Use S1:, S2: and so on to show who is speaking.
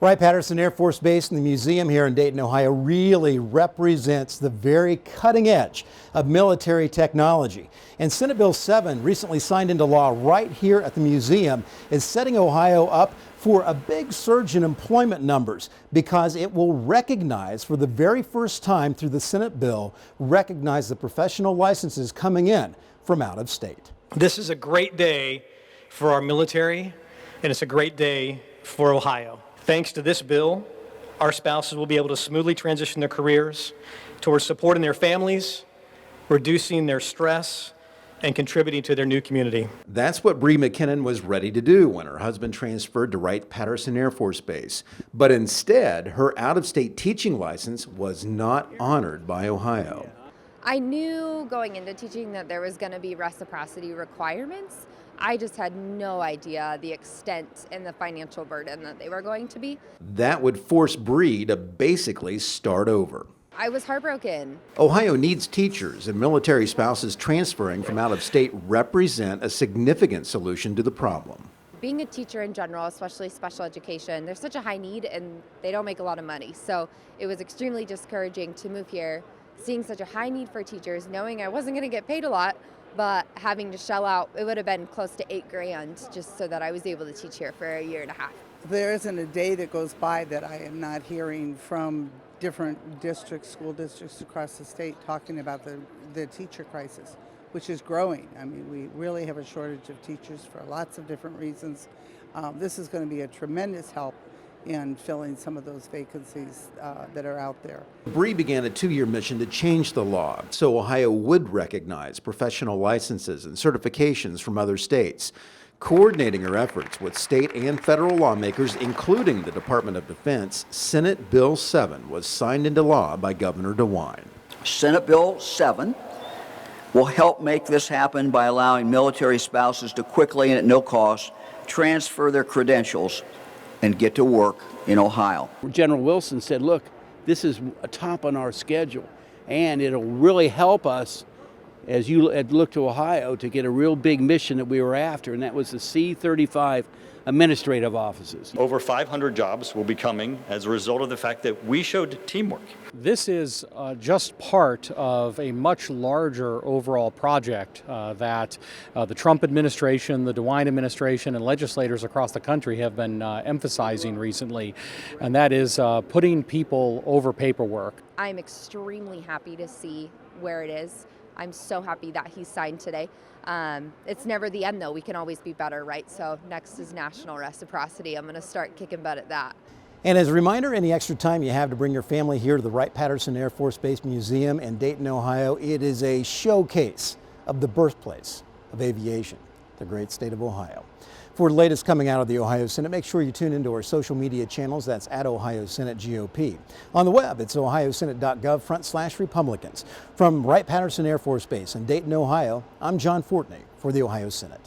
S1: Wright-Patterson Air Force Base and the museum here in Dayton, Ohio really represents the very cutting edge of military technology. And Senate Bill 7, recently signed into law right here at the museum, is setting Ohio up for a big surge in employment numbers because it will recognize, for the very first time through the Senate bill, recognize the professional licenses coming in from out of state.
S2: This is a great day for our military, and it's a great day for Ohio. Thanks to this bill, our spouses will be able to smoothly transition their careers towards supporting their families, reducing their stress, and contributing to their new community.
S1: That's what Bree McKinnon was ready to do when her husband transferred to Wright-Patterson Air Force Base. But instead, her out-of-state teaching license was not honored by Ohio.
S3: I knew going into teaching that there was going to be reciprocity requirements. I just had no idea the extent and the financial burden that they were going to be.
S1: That would force Bree to basically start over.
S3: I was heartbroken.
S1: Ohio needs teachers, and military spouses transferring from out of state represent a significant solution to the problem.
S3: Being a teacher in general, especially special education, there's such a high need and they don't make a lot of money. So it was extremely discouraging to move here, seeing such a high need for teachers, knowing I wasn't going to get paid a lot, but having to shell out, it would have been close to $8,000 just so that I was able to teach here for a year and a half.
S4: There isn't a day that goes by that I am not hearing from different districts, school districts across the state talking about the teacher crisis, which is growing. I mean, we really have a shortage of teachers for lots of different reasons. This is going to be a tremendous help in filling some of those vacancies that are out there.
S1: Bree began a 2-year mission to change the law so Ohio would recognize professional licenses and certifications from other states. Coordinating her efforts with state and federal lawmakers, including the Department of Defense, Senate Bill 7 was signed into law by Governor DeWine.
S5: Senate Bill 7 will help make this happen by allowing military spouses to quickly and at no cost transfer their credentials and get to work in Ohio.
S6: General Wilson said, look, this is a top on our schedule, and it'll really help us as you look to Ohio to get a real big mission that we were after, and that was the C-35 administrative offices.
S7: Over 500 jobs will be coming as a result of the fact that we showed teamwork.
S2: This is just part of a much larger overall project that the Trump administration, the DeWine administration, and legislators across the country have been emphasizing recently, and that is putting people over paperwork.
S3: I'm extremely happy to see where it is. I'm so happy that he signed today. It's never the end though, we can always be better, right? So next is national reciprocity. I'm gonna start kicking butt at that.
S1: And as a reminder, any extra time you have to bring your family here to the Wright-Patterson Air Force Base Museum in Dayton, Ohio, it is a showcase of the birthplace of aviation, the great state of Ohio. For the latest coming out of the Ohio Senate, make sure you tune into our social media channels. That's at Ohio Senate GOP. On the web, it's ohiosenate.gov/Republicans. From Wright-Patterson Air Force Base in Dayton, Ohio, I'm John FORTNEY for the Ohio Senate.